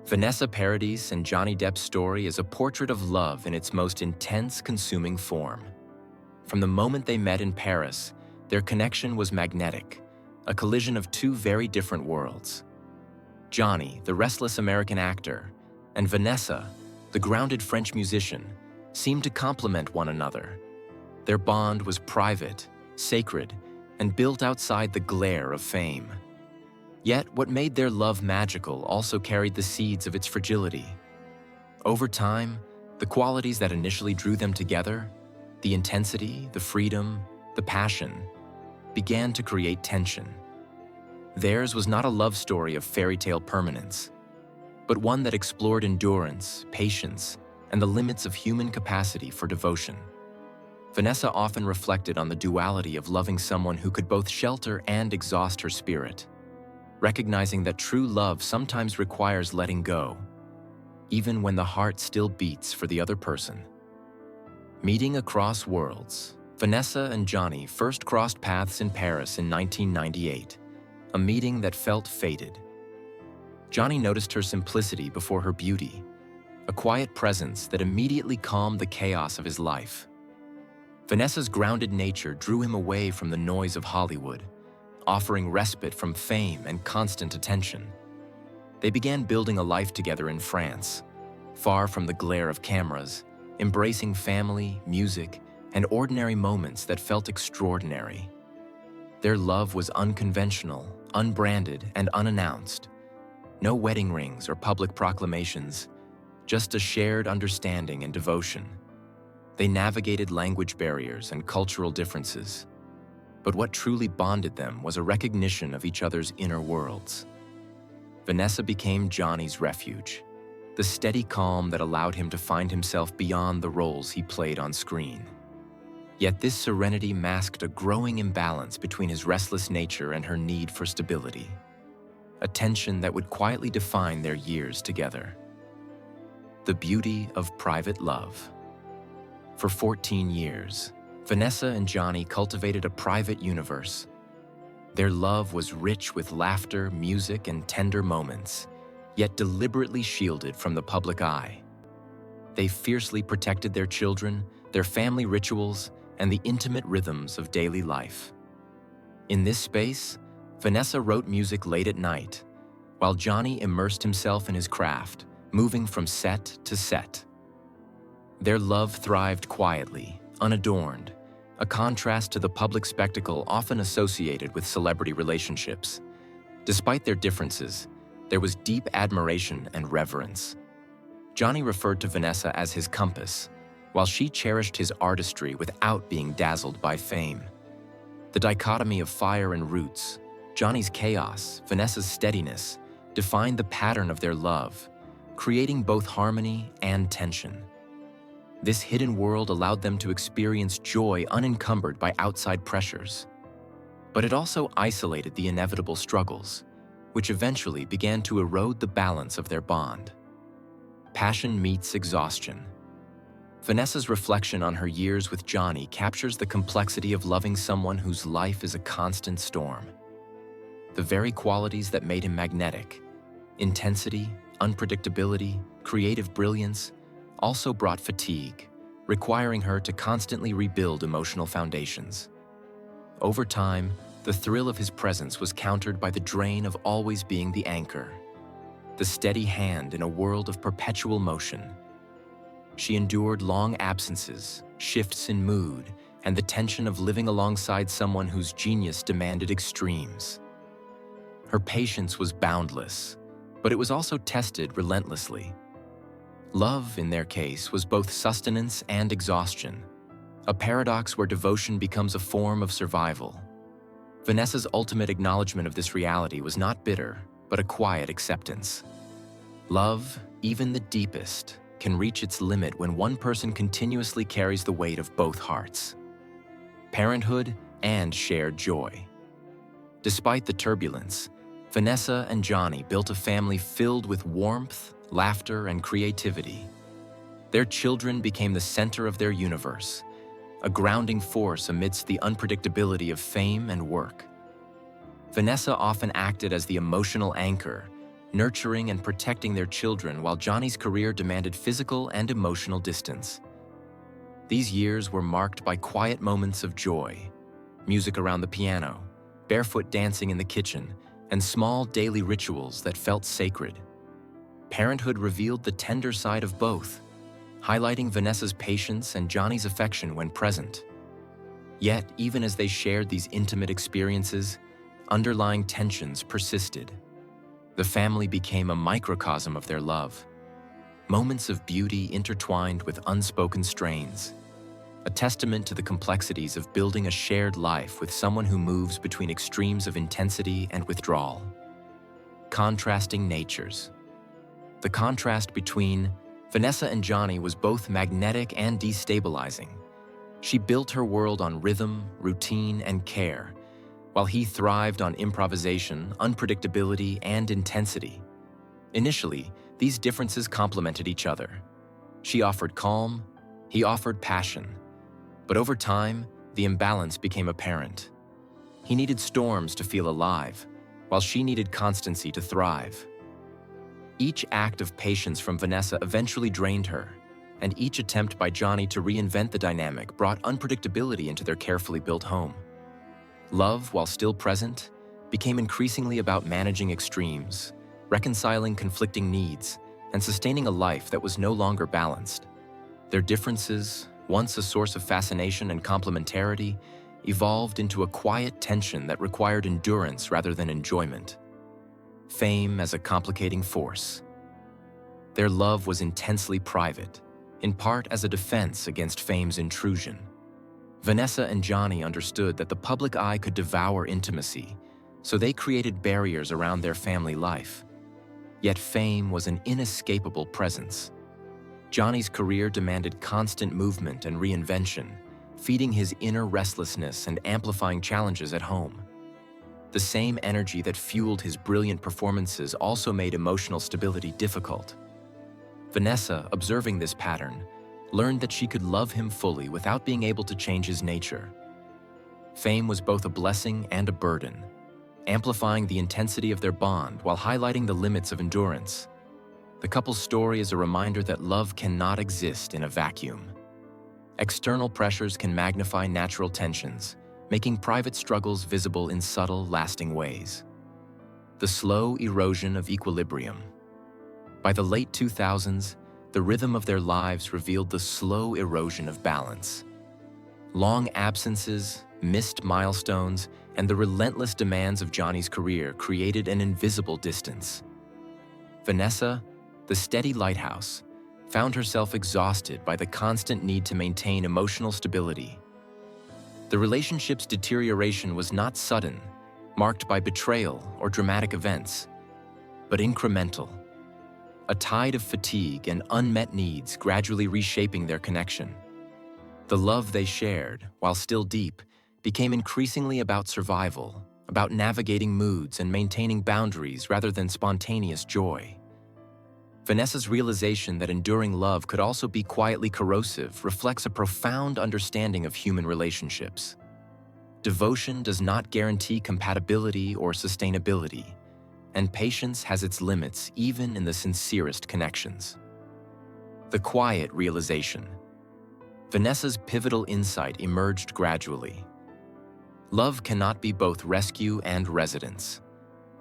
Vanessa Paradis and Johnny Depp's story is a portrait of love in its most intense, consuming form. From the moment they met in Paris, their connection was magnetic, a collision of two very different worlds. Johnny, the restless American actor, and Vanessa, the grounded French musician, seemed to complement one another. Their bond was private, sacred, and built outside the glare of fame. Yet, what made their love magical also carried the seeds of its fragility. Over time, the qualities that initially drew them together, the intensity, the freedom, the passion, began to create tension. Theirs was not a love story of fairy tale permanence, but one that explored endurance, patience, and the limits of human capacity for devotion. Vanessa often reflected on the duality of loving someone who could both shelter and exhaust her spirit, recognizing that true love sometimes requires letting go, even when the heart still beats for the other person. Meeting across worlds, Vanessa and Johnny first crossed paths in Paris in 1998, a meeting that felt fated. Johnny noticed her simplicity before her beauty, a quiet presence that immediately calmed the chaos of his life. Vanessa's grounded nature drew him away from the noise of Hollywood, offering respite from fame and constant attention. They began building a life together in France, far from the glare of cameras, embracing family, music, and ordinary moments that felt extraordinary. Their love was unconventional, unbranded, and unannounced. No wedding rings or public proclamations, just a shared understanding and devotion. They navigated language barriers and cultural differences, but what truly bonded them was a recognition of each other's inner worlds. Vanessa became Johnny's refuge, the steady calm that allowed him to find himself beyond the roles he played on screen. Yet this serenity masked a growing imbalance between his restless nature and her need for stability, a tension that would quietly define their years together. The beauty of private love. For 14 years, Vanessa and Johnny cultivated a private universe. Their love was rich with laughter, music, and tender moments, yet deliberately shielded from the public eye. They fiercely protected their children, their family rituals, and the intimate rhythms of daily life. In this space, Vanessa wrote music late at night, while Johnny immersed himself in his craft, moving from set to set. Their love thrived quietly, unadorned, a contrast to the public spectacle often associated with celebrity relationships. Despite their differences, there was deep admiration and reverence. Johnny referred to Vanessa as his compass, while she cherished his artistry without being dazzled by fame. The dichotomy of fire and roots, Johnny's chaos, Vanessa's steadiness, defined the pattern of their love, creating both harmony and tension. This hidden world allowed them to experience joy unencumbered by outside pressures. But it also isolated the inevitable struggles, which eventually began to erode the balance of their bond. Passion meets exhaustion. Vanessa's reflection on her years with Johnny captures the complexity of loving someone whose life is a constant storm. The very qualities that made him magnetic, intensity, unpredictability, creative brilliance, also brought fatigue, requiring her to constantly rebuild emotional foundations. Over time, the thrill of his presence was countered by the drain of always being the anchor, the steady hand in a world of perpetual motion. She endured long absences, shifts in mood, and the tension of living alongside someone whose genius demanded extremes. Her patience was boundless, but it was also tested relentlessly. Love, in their case, was both sustenance and exhaustion, a paradox where devotion becomes a form of survival. Vanessa's ultimate acknowledgement of this reality was not bitter, but a quiet acceptance. Love, even the deepest, can reach its limit when one person continuously carries the weight of both hearts. Parenthood and shared joy. Despite the turbulence, Vanessa and Johnny built a family filled with warmth, laughter, and creativity. Their children became the center of their universe, a grounding force amidst the unpredictability of fame and work. Vanessa often acted as the emotional anchor, nurturing and protecting their children while Johnny's career demanded physical and emotional distance. These years were marked by quiet moments of joy, music around the piano, barefoot dancing in the kitchen, and small daily rituals that felt sacred. Parenthood revealed the tender side of both, highlighting Vanessa's patience and Johnny's affection when present. Yet, even as they shared these intimate experiences, underlying tensions persisted. The family became a microcosm of their love, moments of beauty intertwined with unspoken strains, a testament to the complexities of building a shared life with someone who moves between extremes of intensity and withdrawal. Contrasting natures. The contrast between Vanessa and Johnny was both magnetic and destabilizing. She built her world on rhythm, routine, and care, while he thrived on improvisation, unpredictability, and intensity. Initially, these differences complemented each other. She offered calm, he offered passion. But over time, the imbalance became apparent. He needed storms to feel alive, while she needed constancy to thrive. Each act of patience from Vanessa eventually drained her, and each attempt by Johnny to reinvent the dynamic brought unpredictability into their carefully built home. Love, while still present, became increasingly about managing extremes, reconciling conflicting needs, and sustaining a life that was no longer balanced. Their differences, once a source of fascination and complementarity, evolved into a quiet tension that required endurance rather than enjoyment. Fame as a complicating force. Their love was intensely private, in part as a defense against fame's intrusion. Vanessa and Johnny understood that the public eye could devour intimacy, so they created barriers around their family life. Yet fame was an inescapable presence. Johnny's career demanded constant movement and reinvention, feeding his inner restlessness and amplifying challenges at home. The same energy that fueled his brilliant performances also made emotional stability difficult. Vanessa, observing this pattern, learned that she could love him fully without being able to change his nature. Fame was both a blessing and a burden, amplifying the intensity of their bond while highlighting the limits of endurance. The couple's story is a reminder that love cannot exist in a vacuum. External pressures can magnify natural tensions, making private struggles visible in subtle, lasting ways. The slow erosion of equilibrium. By the late 2000s, the rhythm of their lives revealed the slow erosion of balance. Long absences, missed milestones, and the relentless demands of Johnny's career created an invisible distance. Vanessa, the steady lighthouse, found herself exhausted by the constant need to maintain emotional stability. The relationship's deterioration was not sudden, marked by betrayal or dramatic events, but incremental. A tide of fatigue and unmet needs gradually reshaping their connection. The love they shared, while still deep, became increasingly about survival, about navigating moods and maintaining boundaries rather than spontaneous joy. Vanessa's realization that enduring love could also be quietly corrosive reflects a profound understanding of human relationships. Devotion does not guarantee compatibility or sustainability, and patience has its limits even in the sincerest connections. The quiet realization. Vanessa's pivotal insight emerged gradually. Love cannot be both rescue and residence.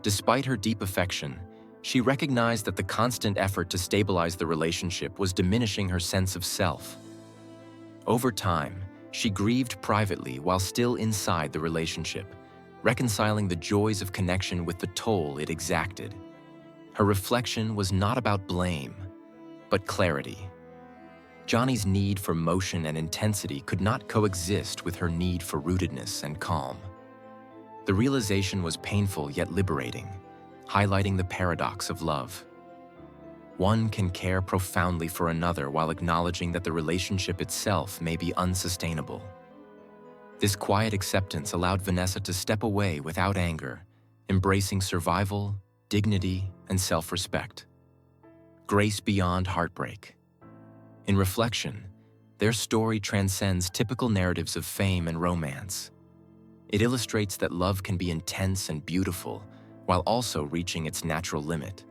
Despite her deep affection, she recognized that the constant effort to stabilize the relationship was diminishing her sense of self. Over time, she grieved privately while still inside the relationship, reconciling the joys of connection with the toll it exacted. Her reflection was not about blame, but clarity. Johnny's need for motion and intensity could not coexist with her need for rootedness and calm. The realization was painful yet liberating, highlighting the paradox of love. One can care profoundly for another while acknowledging that the relationship itself may be unsustainable. This quiet acceptance allowed Vanessa to step away without anger, embracing survival, dignity, and self-respect. Grace beyond heartbreak. In reflection, their story transcends typical narratives of fame and romance. It illustrates that love can be intense and beautiful, while also reaching its natural limit.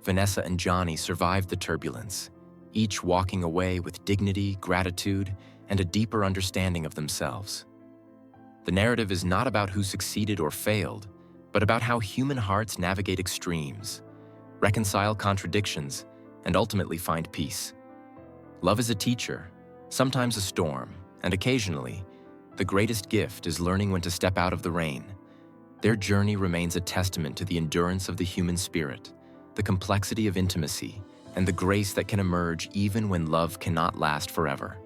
Vanessa and Johnny survived the turbulence, each walking away with dignity, gratitude, and a deeper understanding of themselves. The narrative is not about who succeeded or failed, but about how human hearts navigate extremes, reconcile contradictions, and ultimately find peace. Love is a teacher, sometimes a storm, and occasionally, the greatest gift is learning when to step out of the rain. Their journey remains a testament to the endurance of the human spirit, the complexity of intimacy, and the grace that can emerge even when love cannot last forever.